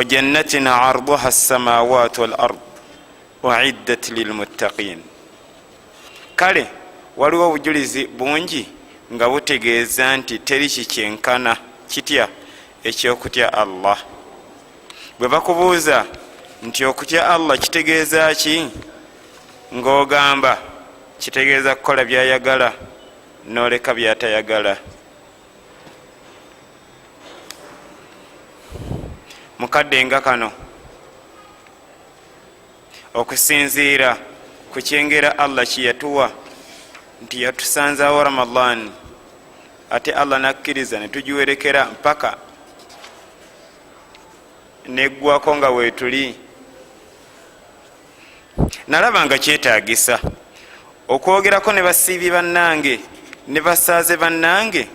وجنة عرضها السماوات والأرض أعدت للمتقين. kale waliwo obujulizi bungi nga butegeeza nti teri kikyenkana kitya ekyokutya Allah. bwe bakubuuza nti okutya Allah kitegeeza ki, ng'ogamba kitegeeza kukola byayagala n'oleka byatayagala. mukadde nga kano okusinziira ku kyengera Allah kyeyatuwa nti yatusanzaawo Ramadan ate Allah nakkiriza ne tugiwerekera mpaka neggwako nga weetuli. nalaba nga kyetaagisa okwogerako ne basiibi bannange ne basaaze bannange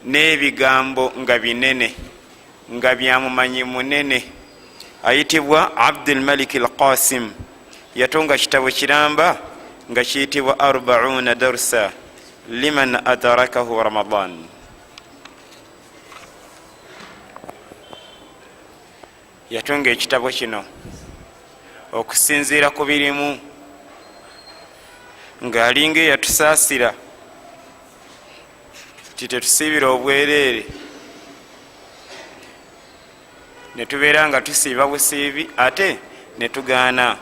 n'ebigambo nga binene nga byamumanyi munene. ayitibwa Abdul Malik al-Qasim yatunga kitabo kiramba nga kiyitibwa 40 darsa liman adrakahu Ramadan. yatunga ekitabo kino okusinziira ku birimu ng'alinga eyatusaasira titetusiibira obwereere netubeera nga tusiiba busiibi ate netugaana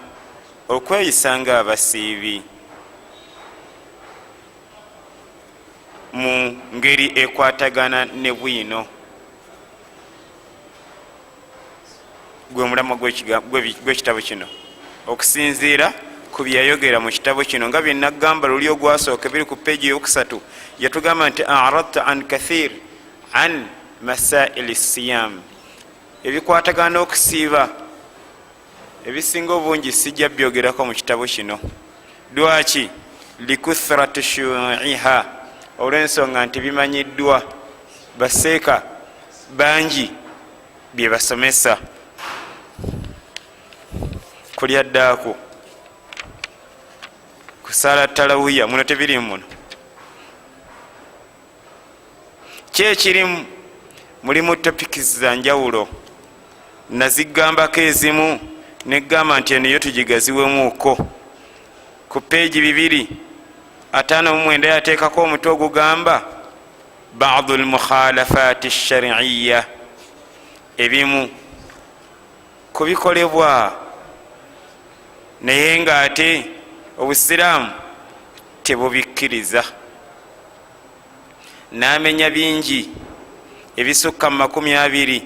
okweyisa nga abasiibi mu ngeri ekwatagana ne bwino. gwe mulamwa gw'ekitabo kino okusinziira ku byayogera mu kitabo kino nga byenagamba luli ogwasooka biri ku peegi eyokusatu. yatugamba nti aradta an kathir an masaili siyam, ebikwatagana okusiiba ebisinga obungi sijja byogerako mu kitabo kino. lwaki? likuthrati shuiha, olw'ensonga nti bimanyiddwa baseeka bangi bye basomesa. kulya ddaaku kusaala talawiya muno tebirimu muno. kyekirimu mulimu topics za njawulo nazigambako ezimu negamba nti eno yo tugigaziwemuuko. ku peegi 259 yateekako omutwe ogugamba ba'du al-mukhalafati ash-shar'iyya, ebimu kubikolebwa naye ng'ate obusiraamu tebubikkiriza. n'amenya bingi ebisukka mu 20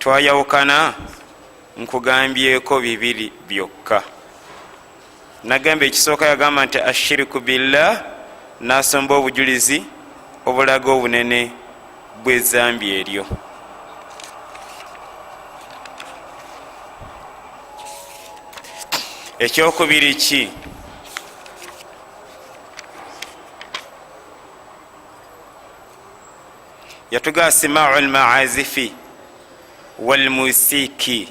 twayawukana nkugambyeko 2 byokka. nagamba ekisooka yagamba nti ashiriku billah, nasomba obujulizi obulaga obunene bw'ezambi eryo. ekyokubiri ki? yatuga simau almaazifi walmusiki.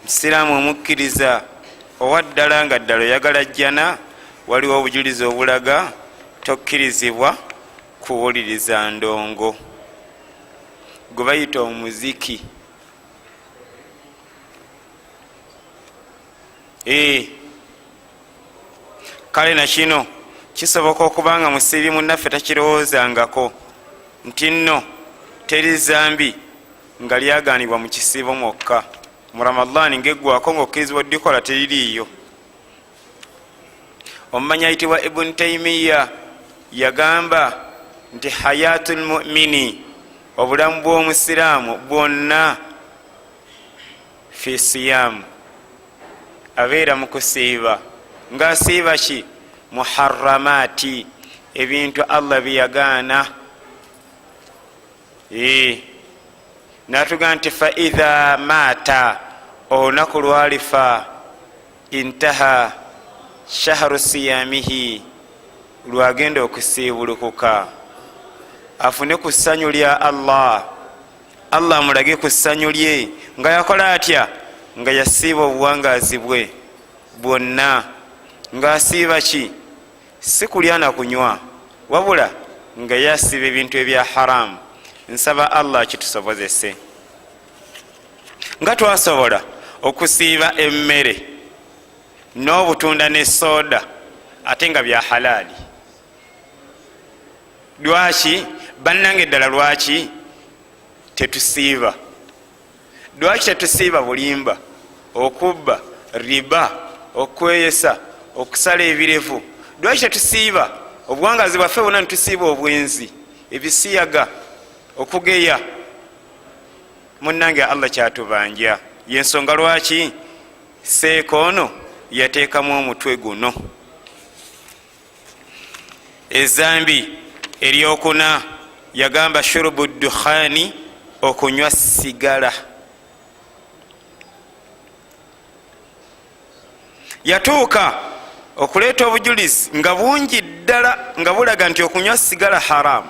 musiraamu omukkiriza owaddala nga ddala oyagala jjana, waliwo obujulizi obulaga tokkirizibwa kuwuliriza ndongo gwe bayita omuziki. kale nakino kisoboka okuba nga musiibi munnaffe takirowoozangako nti nno teri zambi nga lyaganibwa mu kisiibo mwokka. mu Ramadani ng'eggwako ng'okkirizibwa ddikola teririiyo. omumanyi ayitibwa Ibn Taymiya yagamba nti hayatul mu'mini, obulamu bw'omusiraamu bwonna fi siyamu, abeera mu kusiiba. ng'asiiba ki? muharramati, ebintu Allah byeyagaana. natuga nti fa idha maata, olunaku lwalifa, intaha shahru siyamihi, lwagenda okusiibulukuka afune ku ssanyu lya Allah. Allah amulage ku ssanyu lye nga yakola atya? nga yasiiba obuwangaazi bwe bwonna. ng'asiiba ki? si kulya na kunywa, wabula nga yasiiba ebintu ebya haramu. nsaba Allah kitusobozese. nga twasobola okusiiba emmere n'obutunda ne soda ate nga bya halaali. Lwaki bannange ddala lwaki tetusiiba? Lwaki tetusiiba bulimba, okubba, riba, okweyesa, okusala ebirevu? Lwaki tetusiiba obuwangazi bwaffe bwonna netusiiba obwenzi, ebisiyaga, okugeya? Munnange Allah kyatubanja, yensonga lwaki seekoono yateekamu omutwe guno. Ezambi eryokuna yagamba shurubu dukhani, okunywa sigala. Yatuuka okuleeta obujulizi nga bungi ddala nga bulaga nti okunywa sigala haramu.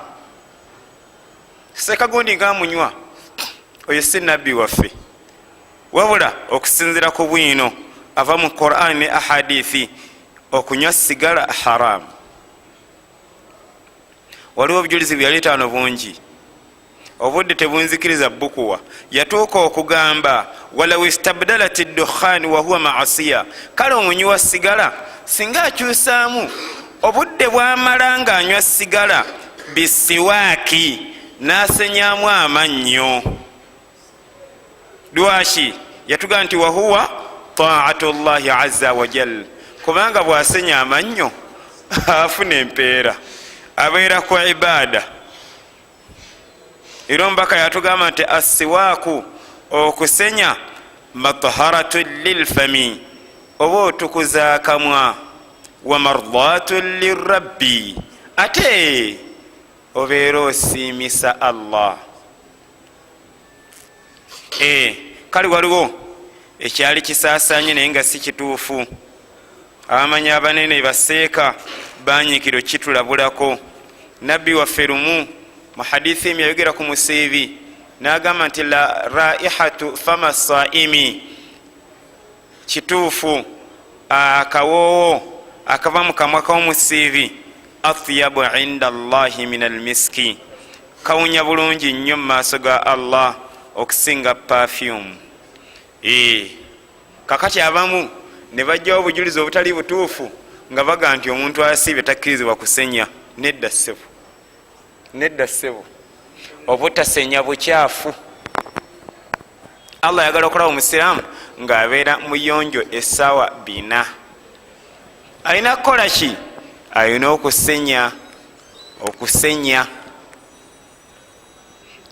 Sekagundi ngamunywa, oyo si nabbi waffe, wabula okusinzira ku bwino ava mu Qur'an ne ahadithi, okunywa sigala haramu. Waliwo obujulizi bweyaleeta wano bungi, obudde tebunzikiriza bukuwa. Yatuuka okugamba walaw istabdalat ad-dukhan wa huwa ma'asiya, kale omunywi wa sigala singa akyusaamu obudde bwamala nga anywa sigala bisiwaaki n'asenyaamu amannyo. Lwaki? Yatuga nti wa huwa ta'atu llahi azza wa jal, kubanga bwasenya amannyo afuna empeera, abeera ku ibaada. Era omubaka yatugamba nti asiwaaku, okusenya, mataharatu lilfami, oba otukuza akamwa, wa mardatu lirabbi, ate obeera osiimisa Allah. Kale waliwo ekyali kisaasanye naye nga si kituufu. Abamanyi abanene baseeka banyikiro kitulabulako. Nabbi waffe lumu mu hadithi emu yayogera ku musiibi n'agamba nti la raihatu fama saimi, kituufu akawoowo akava mu kamwa k'omusiibi atyabu inda Allahi min almiski, kawunya bulungi nnyo mu maaso ga Allah okusinga perfume. Kakati abamu ne bajjawo obujulizi obutali butuufu nga baga nti omuntu asiibye takkirizibwa kusenya. Nedda ssebo, nedda ssebo, obutasenya bukyafu. Allah yagala okulaba omusiraamu ng'abeera muyonjo essaawa 4. Alina kukola ki? Alina okusenya, okusenya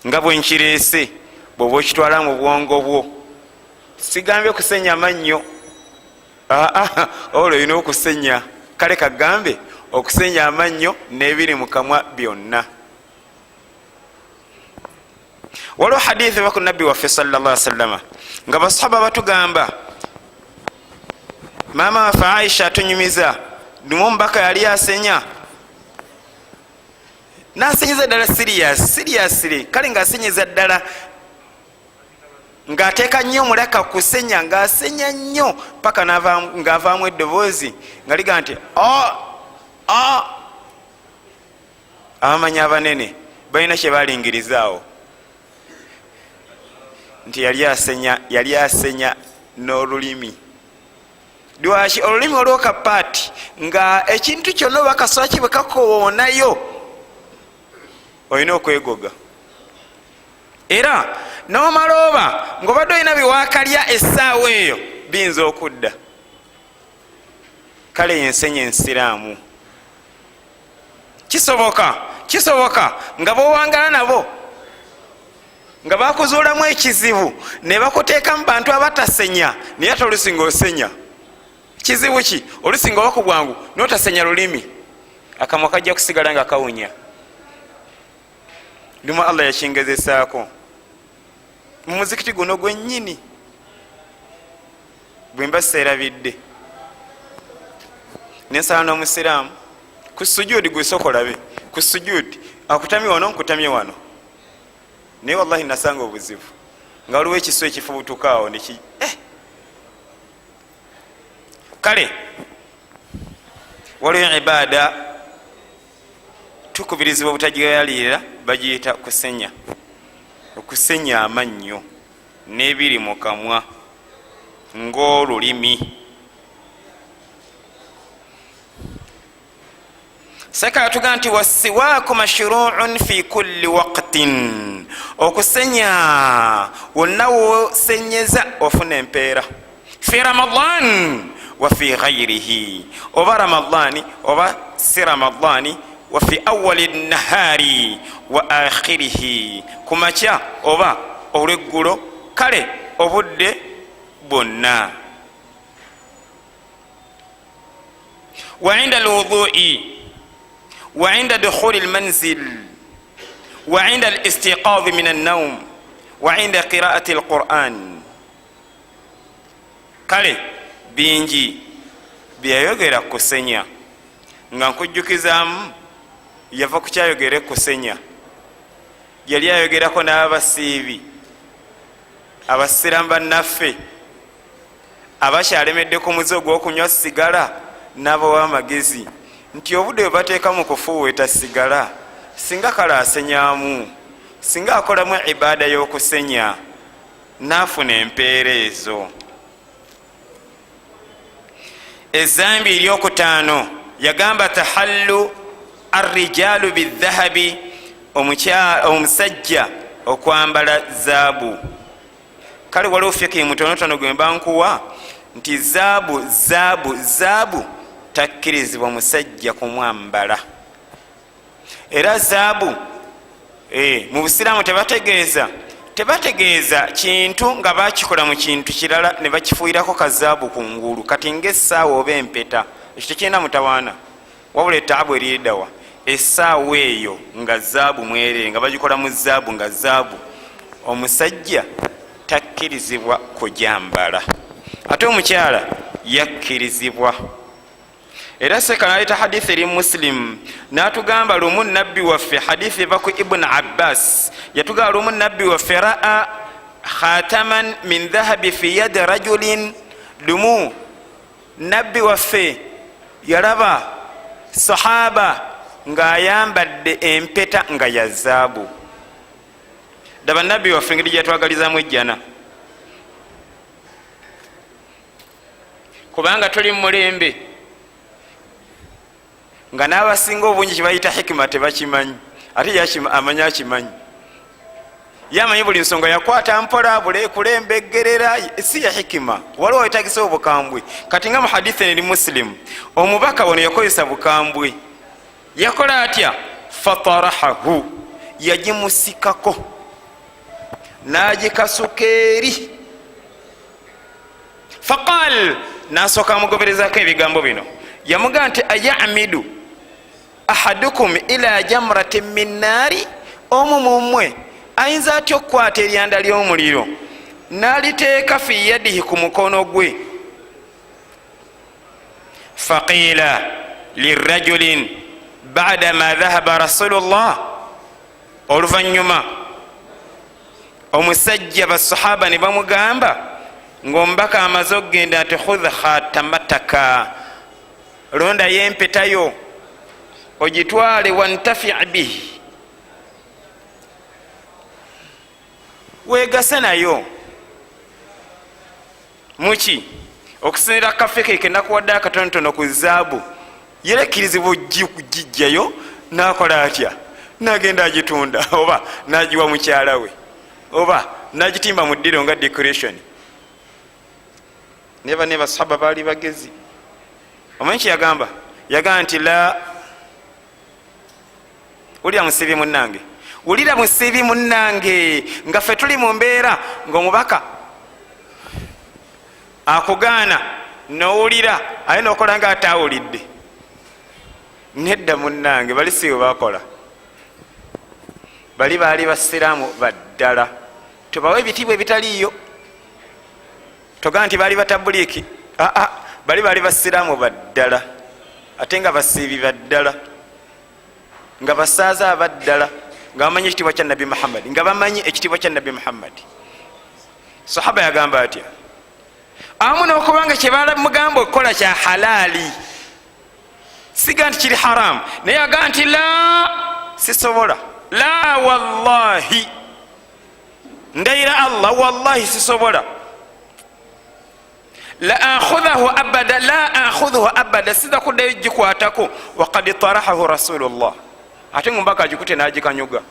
nga bwe nkireese bw'oba okitwala mu bwongo bwo. Sigambye kusenya mannyo, olwo olina okusenya. Kale kagambe okusenya amannyo n'ebiri mu kamwa byonna. Waliwo hadithi eva ku nabbi waffe sallallahu alaihi wasallam nga basahaba batugamba, maama waffe Aisha atunyumiza, lumu omubaka yali asenya, n'asenyiza ddala seriously. Kale ng'asenyiza ddala ng'ateeka nnyo omulaka kusenya, ng'asenya nnyo paka ng'avaamu eddoboozi nga liga nti abamanyi abanene balina kye balingirizaawo nti yali asenya n'olulimi. Lwaki? Olulimi olwokapaati nga ekintu kyonna bakasoola ki bwe kakowoonayo olina okwegoga. Era n'omala oba ng'obadde olina byewakalya essaawa eyo biyinza okudda. Kale yensenya ensiraamu. Kisoboka nga b'owangala nabo nga bakuzuulamu ekizibu ne bakuteeka mu bantu abatasenya, naye ate olusinga osenya. Kizibu ki? Olusinga oba ku bwangu n'otasenya lulimi, akamwa kajja kusigala nga kawunya. Lumu Allah yakingezesaako mu muzikiti guno gwennyini, bwe mba seerabidde nensala n'omusiraamu ku sujudi, gwesokolabe ku sujudi akutamye wano nkutamye wano, naye wallahi nasanga obuzibu nga waliwo ekiso ekifubutukaawo neki kale waliwo ibaada tukubirizibwa obutagiyalira, bagiyita kusenya, okusenya amannyo. n'ebiri mu kamwa ng'olulimi. Seka yatuga nti wasiwaaku mashruun fi kulli waqtin, okusenya wonna wosenyeza ofuna empeera fi ramadan wa fi ghayrihi, oba ramadani oba si ramadani, wa fi awali nahari wa akhirihi, kumakya oba olweggulo, kale obudde bwonna. Wa inda alwudui wa inda dukhuli almanzil wa inda alistiqadhi min annawm wa inda qiraati alquran. Kale bingi byayogera kusenya nga nkujjukizaamu yava kukyayogere kusenya, yali ayogerako n'abasiibi abasiramu bannaffe abakyalemedde ku muze ogw'okunywa sigala n'abawa amagezi nti obudde bwe bateeka mu kufuuweta sigala singa kale asenyaamu, singa akolamu ibaada y'okusenya n'afuna empeera ezo. Ezambi eryokutaano yagamba tahallu arrijalu bidhahabi, omusajja okwambala zaabu. Kale waliwo fiki mutonotono gwe mba nkuwa nti zaabu takkirizibwa musajja kumwambala. Era zaabu mu busiraamu tebategeeza kintu nga bakikola mu kintu kirala ne bakifuirako kazaabu kungulu, kati ngaessaawa oba empeta, ekyo tekirina mutawaana, wabula etaabu eririddawa essaawa eyo nga zaabu mwerere nga bagikola mu zaabu nga zaabu, omusajja takkirizibwa kujambala, ate omukyala yakkirizibwa. Era seka naleta hadithi eri Muslim natugamba lumu nabbi waffe, hadithi eva ku Ibn Abbas, yatugamba lumu nabbi waffe raa khataman min dhahabi fi yadi rajulin, lumu nabbi waffe yalaba sahaba ng'ayambadde empeta nga ya zaabu. Daba nabbi waffe engeri gyatwagalizamu ejjana, kubanga tuli mu mulembe nga n'abasinga obungi kibayita hikima tebakimanyi, ate amanya akimanyi, yamanyi buli nsonga yakwata mpola kulembegerera, si ya hikima, waliwo wetagisa obukambwe. Kati nga mu hadithi eri Muslim, omubaka wano yakozesa bukambwe, yakola atya? Fatarahahu, yagimusikako n'agikasuka eri. Faqal, nasooka amugoberezako ebigambo bino, yamugaa nti ayamidu ahadukum ila jamratin min naari, omu mumwe ayinza atya okukwata eryanda ly'omuliro n'aliteeka fi yadihi ku mukono gwe. Faqiila lirajulin ba'da ma dhahaba rasulullah, oluvanyuma omusajja basahaba ne bamugamba ng'omubaka amaze okugenda nti khudh khatamataka, londa yempetayo ogitwale wantafi bihi, wegase nayo. Muki okusinira kafeke kenakuwadde akatonotono ku zaabu, yerekirizibwa ogijjayo nakola atya? Nagenda agitunda, oba nagiwa mukyala we, oba nagitimba mu ddiro nga decoration. Neba ne basahaba baali bagezi. Omanyi kye yagamba? Yagamba nti la, wulira musibi munnange, wulira musibi munnange, nga ffe tuli mu mbeera ng'omubaka akugaana nowulira aye nokola nga atawulidde. Nedda munnange, bali siwe bakola, bali baali basiraamu baddala, tubawe ebitiibwa ebitaliiyo. Togaa nti baali batabuliiki, bali baali basiraamu baddala, ate nga basiibi baddala, nga basaaza abaddala, nga bamanyi ekitiibwa kya Nabbi Muhammad, nga bamanyi ekitiibwa kya Nabbi Muhammad. Sahaba yagamba atya? Amu n'okubanga kye balamugamba okukola kya halaali, siga nti kiri haramu, naye yagamba nti la, sisobola, la wallahi ndayira Allah wallahi sisobola la akhudhahu abada siza kuddayo gikwatako waqad tarahahu rasulullah ate ngumbaka agikute nagikanyuga.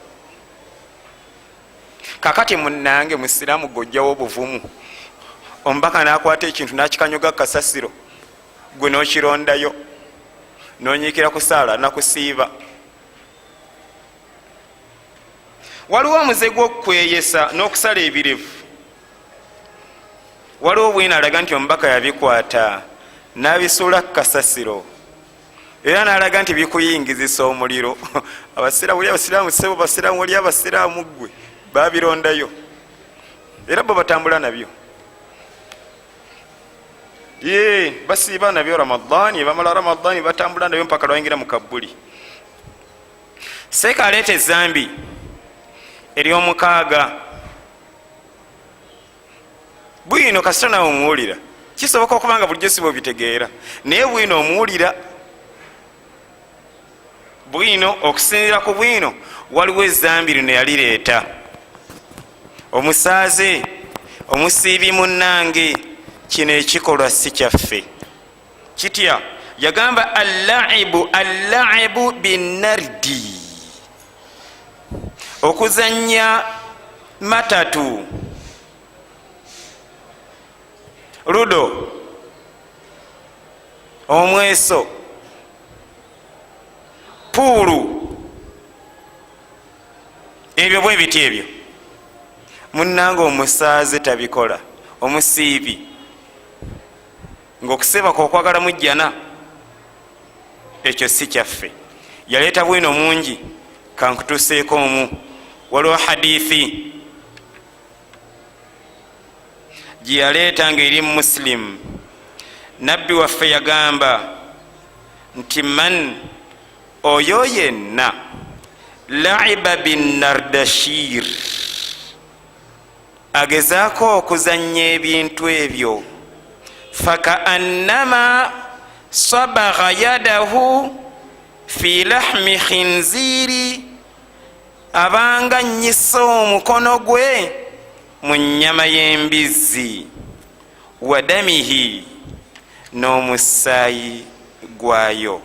Kakati munange musiramu gojjawo obuvumu omubaka nakwata ekintu nakikanyuga kasasiro gwe nokirondayo nonyikira kusaala nakusiiba. Waliwo omuze gw'okweyesa n'okusala ebirevu. Waliwo bwina alaga nti omubaka yabikwata n'abisuula ku kasasiro era n'alaga nti bikuyingizisa omuliro. Abasiraamu sebo basiraamu wali abasiraamu gwe babirondayo era bo batambula nabyo basiiba nabyo Ramadani, bamala Ramadani batambula nabyo mpaka lwayingira mu Kabuli. Seeka aleeta ezambi ery'omukaaga. Bwino kasita nawe omuwulira kisoboka okubanga bulijjo si bwobitegeera naye bwino omuwulira. Bwino okusinziira ku bwino waliwo ezambi lino yalireeta. Omusaaze omusiibi munnange kino ekikolwa si kyaffe kitya. Yagamba allaibu binardi, okuzanya matatu, ludo, omweso, puulu, ebyo bwe biti ebyo. Munnange omusaaze tabikola, omusiibi ng'okuseba kw'okwagala mujjana ekyo si kyaffe. Yaleeta bwino mungi kankutuuseeko omu. Waliwo hadithi gye yaleeta ng'eri Muslim. Nabbi waffe yagamba nti man oyo yenna laiba binnardashir, agezaako okuzanya ebintu ebyo, fakaannama sabagha yadahu fi lahmi khinziri, abanga nnyisa omukono gwe mu nnyama y'embizzi, wadamihi, n'omusaayi gwayo.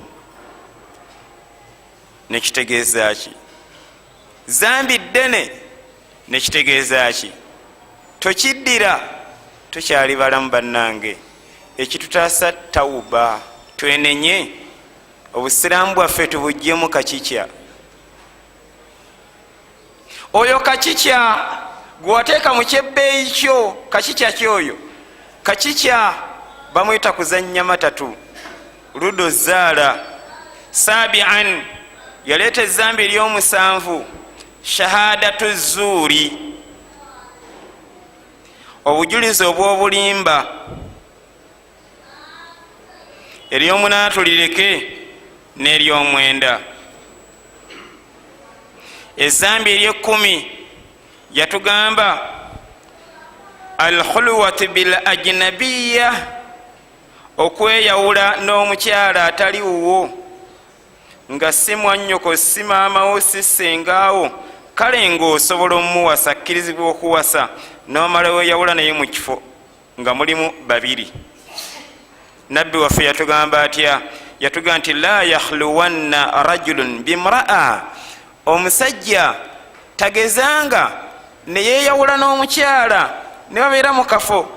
Nekitegeeza ki? Zambi ddene. Nekitegeeza ki? Tokiddira, tokyali balamu bannange. Ekitutaasa tawuba, twenenye obusiraamu bwaffe tubuggyemu kakikya. Oyo kakikya gwewateeka mu kyebbeeyi kyo, kakikya kyoyo. Kakikya bamwita kuzanya matatu, ludo zaala. Sabian, yaleeta ezambi ery'omusanvu, shahadatu zuuri, obujulizi obw'obulimba. Ery'omunaana lireke n'ery'omwenda. Ezambi ery'ekkumi yatugamba alkhulwatu bil ajnabiya, okweyawula n'omukyala atali wuwo, nga si mwannyoko si maamawo si sengaawo, kale ng'osobola omuwasa akkirizibwa okuwasa n'omala weyawula naye mu kifo nga mulimu babiri. Nabbi waffe yatugamba atya? Yatugamba nti la yakhluwanna rajulun bimra'a, omusajja tagezanga ne yeeyawula n'omukyala ne babeera mu kafo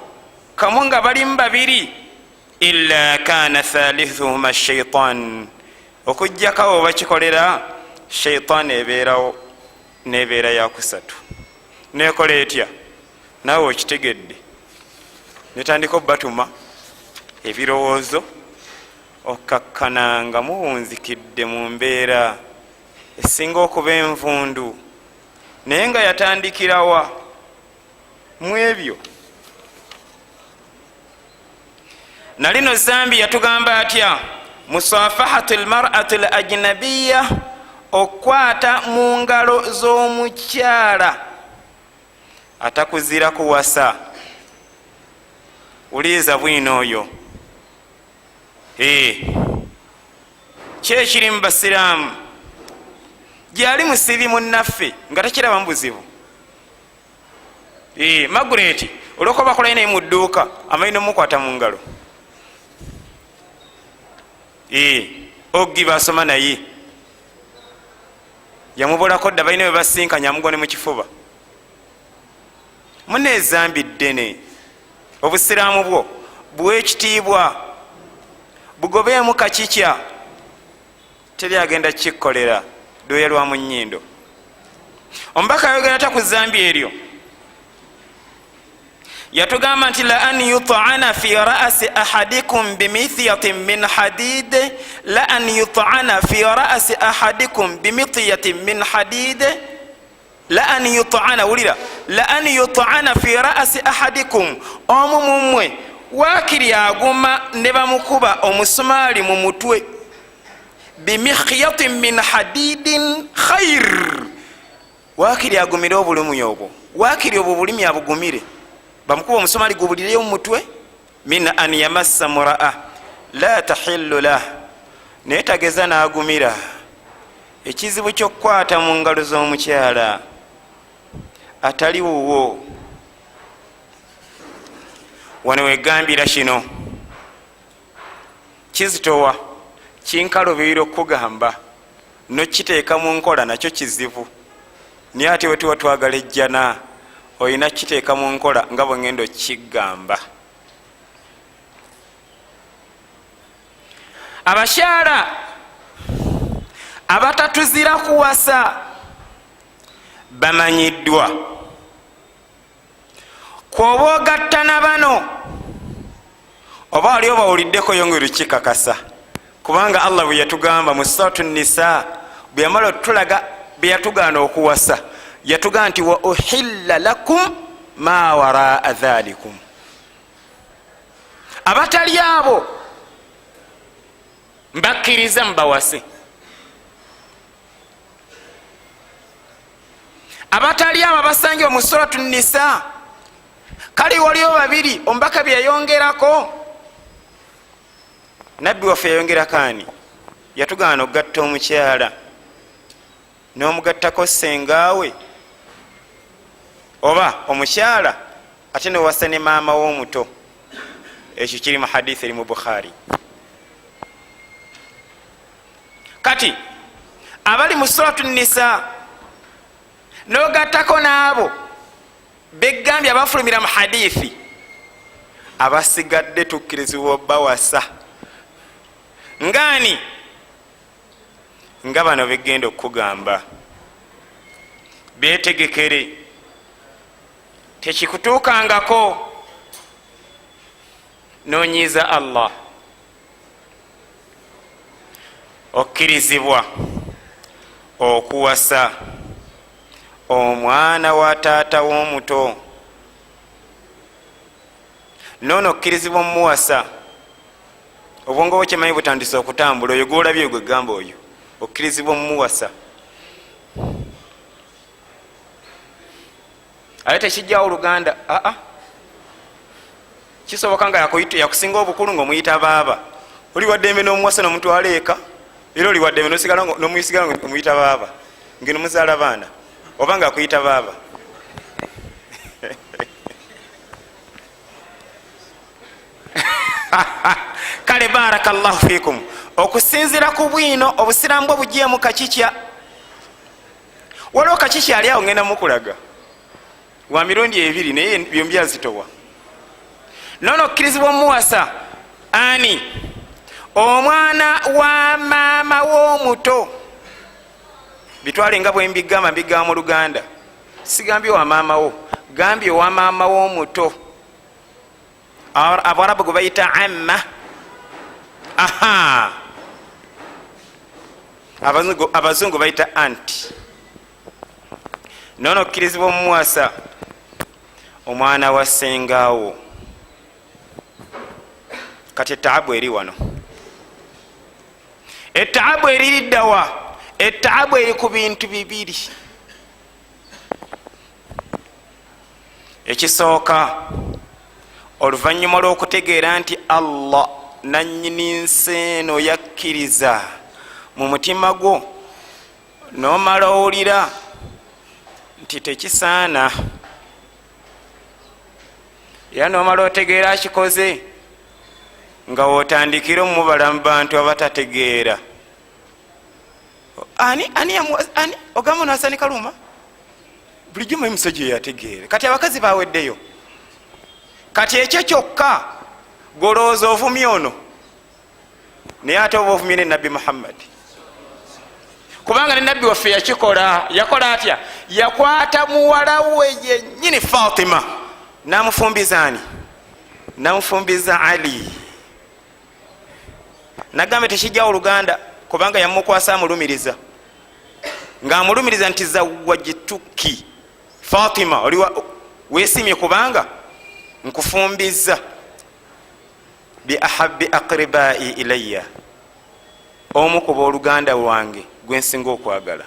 kamu nga balimu babiri, illa kana thalithuhuma shaitan, okujjakawo bakikolera shaitan ebeerawo nebeera yakusatu. Nekola etya? Naawe okitegedde, netandika obatuma ebirowoozo, okkakkana nga muwunzikidde mu mbeera esinga okuba envundu, naye nga yatandikirawa mu ebyo. Nalino zambi yatugamba atya? Musafahatu almar'atu alajnabiya, okwata mu ngalo z'omukyala atakuzira kuwasa. Uliza bwino oyo kyekiri mu basiraamu gyali musibi munnaffe nga takiraba mu buzibu. Magureti olwokuba bakola naye mu dduuka amanyi nomukwata mu ngalo. Oggi basoma naye yamubulako dda balina bwe basinkanya amugone mu kifuba. Mune ezambi ddene. Obusiraamu bwo buwe ekitiibwa, bugobeemu kakikya, teri agenda kikkolera dooya lwa mu nnyindo. Omubaka ayogera ta ku zambi eryo, yatugamba nti la an yut'ana fi ra'si ahadikum bimithyatin min hadid, la an yut'ana fi ra'si ahadikum bimithyatin min hadid, la an yut'ana, wulira, la an yut'ana fi ra'si ahadikum, omu mumwe wakiri aguma ne bamukuba omusumaali mu mutwe, bimikhyatin min hadidin khair, wakiri agumire obulumi obwo, wakiri obwo bulimi abugumire, bamukuba omusumaali gubulireyo mu mutwe, min an yamassa mura'a la tahillu lah, naye tageza n'agumira. Ekizibu ky'okukwata mu ngalo z'omukyala atali wuwo. Wano wegambira kino kizitowa kinkalubirira okugamba nokiteeka mu nkola nakyo kizibu, naye ate wetuwa twagala ejjana olina kiteeka mu nkola nga bwe ngendo kigamba. Abakyala abatatuzira kuwasa bamanyiddwa, kwoba ogattana bano oba wali obawuliddeko yongera kikakasa, kubanga Allah bwe yatugamba mu suratu Nisa, bwe yamala otulaga bwe yatugaana okuwasa, yatugamba nti wa uhilla lakum ma waraa dhalikum, abatali abo mbakkiriza mbawase, abatali abo basangibwa mu suratu Nisa. Kali waliyo babiri omubaka bye yayongerako, nabbi waffe yayongerako ani, yatugaana okugatta omukyala n'omugattako sengaawe oba omukyala ate newasa ne maama w'omuto. Ekyo kiri mu hadithi eri mu Bukhari. Kati abali mu suratu Nisa n'ogattako n'abo begambye abafulumira mu hadithi, abasigadde tukkirizibwa bawasa ngani nga bano begenda okugamba. Betegekere, tekikutuukangako nonyiza Allah. Okkirizibwa okuwasa omwana wa taata w'omuto, nono okkirizibwa omuwasa obwongo bwo kyemanyi butandise okutambula, oyo gwolabye gwe gamba oyo okkirizibwa omuwasa. Ate tekijjawo Oluganda, kisoboka nga yakusinga obukulu ng'omuyita baaba, oli waddembe n'omuwasa n'omutwala eka, era oli waddembe n'omuyisigala ng'omuyita baaba ngeno muzaala baana, oba nga akuyita baaba. Kale barakallahu fikum, okusinzira ku bwino obusiraamu bwe bugyemu kakikya. Waliwo kakikya ali awo ngenda mukulaga wa mirundi ebiri naye byombi azitowa. Nono okkirizibwa omuwasa ani? Omwana wa maama w'omuto. Bitwale nga bwe mbigamba, mbigamba mu Luganda, sigambye wa maama wo, gambye wa maama w'omuto. Abarabu gwe bayita amma. Abazungu bayita anti. Nono okkirizibwa omuwasa omwana wa sengaawo. Kati ettaabu eri wano, ettaabu eririddawa? Ettaabu eri ku bintu bibiri. Ekisooka, oluvannyuma lw'okutegeera nti Allah nannyini nsi eno yakkiriza mu mutima gwo, n'omala owulira nti tekisaana era nomala otegeera akikoze nga wotandikira omubala mu bantu abatategeera. ani ogamba Hassan Kaluma bulijjo mu musajja yategeere kati abakazi baweddeyo. Kati ekyo kyokka golooza ovumye ono naye ate oba ovumye ne Nabbi Muhammad, kubanga ne nabbi waffe yakola atya? Yakwata muwala we yennyini Fatima namufumbiza ani? Namufumbiza Ali. Nagambe tekijjawo Luganda kubanga yamukwasa amulumiriza, ng'amulumiriza nti zawajituki Fatima, oli weesimye kubanga nkufumbiza bi ahabbi aqribai ilayya, omu ku booluganda lwange gwensinga okwagala.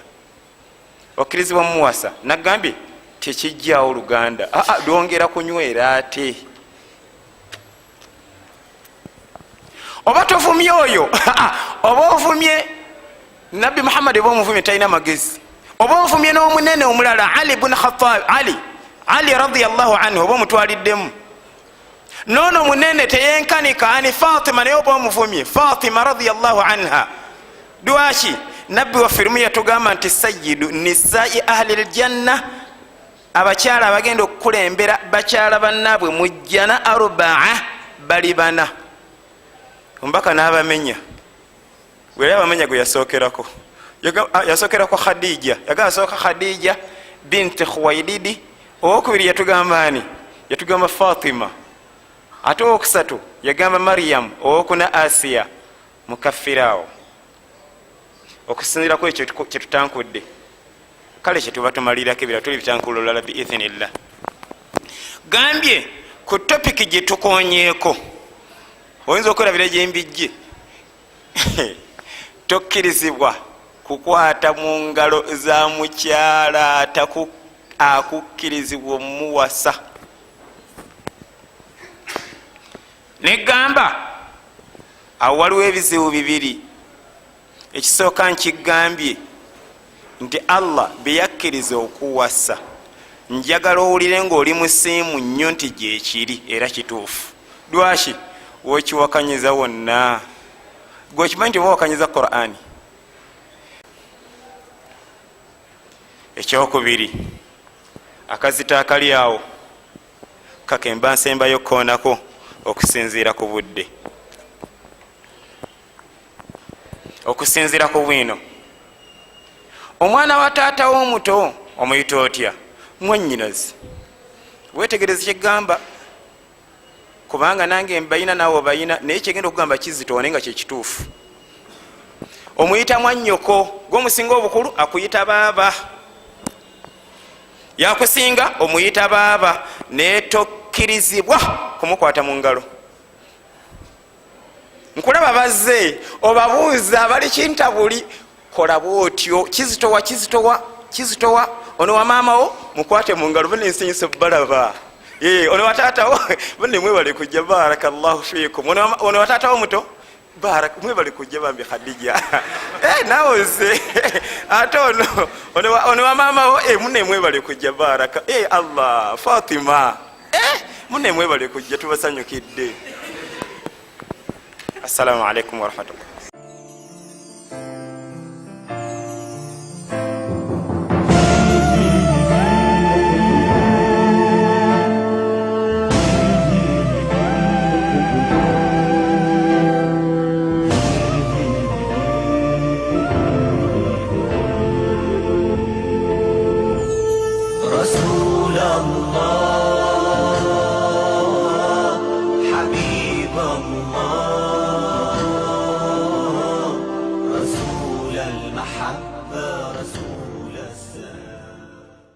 Okkirizibwa mumuwasa? Nagambye tekijjawo Luganda, lwongera kunywera ate. Oba tovumye oyo oba ovumye Nabbi Muhammad, oba omuvumye talina magezi, oba ovumye n'omunene omulala Ali ibn Khattab, Ali radiyallahu anhu, oba omutwaliddemu nono munene teyenkanika ani Fatima, naye oba omuvumye Fatima radiyallahu anha. Dwaki nabbi waffe lumu yatugamba nti sayyidu nisai ahli aljanna, abakyala abagenda okukulembera bakyala bannaabwe mujjana arbaa, bali bana. Ombaka n'abamenya gwe abamenya gwe yasookerako, yasookerako Khadija, yagamba sooka Khadija binti Khuwailidi. Owokubiri yatugamba ani? Yatugamba Fatima. Ate owokusatu yagamba Maryam. Owokuna Asiya mukaffiraawo. Okusinzirako ekyo kyetutankudde, kale kyetuba tumalirako ebira tuli bitankulo lala biithinillah. Gambye ku topiki gyetukonyeeko oyinza okwerabira gyembijje tokkirizibwa kukwata mu ngalo za mukyala akukkirizibwa omuwasa. Negamba awo waliwo ebizibu bibiri. Ekisooka nkigambye nti Allah beyakkiriza okuwasa, njagala owulire ng'oli musiimu nnyo nti gyekiri era kituufu. Lwaki wokiwakanyiza wonna? Gwe okimanyi nti obawakanyiza Qur'ani. Ekyokubiri, akazita akali awo kakemba nsembayo koonako okusinziira ku budde, okusinziira ku bwino. Omwana wa taata w'omuto omuyita otya? Mwannyinazi. Wetegereze kyegamba, kubanga nange mbayina naawe bayina, naye kyegenda okugamba kizitoone nga kyekituufu. Omuyita mwannyoko, gwomusinga obukulu akuyita baaba, yakusinga omuyita baaba, naye tokkirizibwa kumukwata mu ngalo. Nkulaba bazze obabuuza bali kintabuli, kola bwotyo, kizitowa ono wa maamawo mukwate mu ngalo, bane nsinyise balaba. Ono wa taatawo bane mwebale kujja, barakallahu fiikum. Ono wa taatawo muto mwebale kujja bambi Khadija. Nawe nze ate ono wa maamawo mune mwebale kujja, baraka. Allah, Fatima mune mwebale kujja, tubasanyukidde. Assalamu alaikum warahmatullah. رسول الله حبيب الله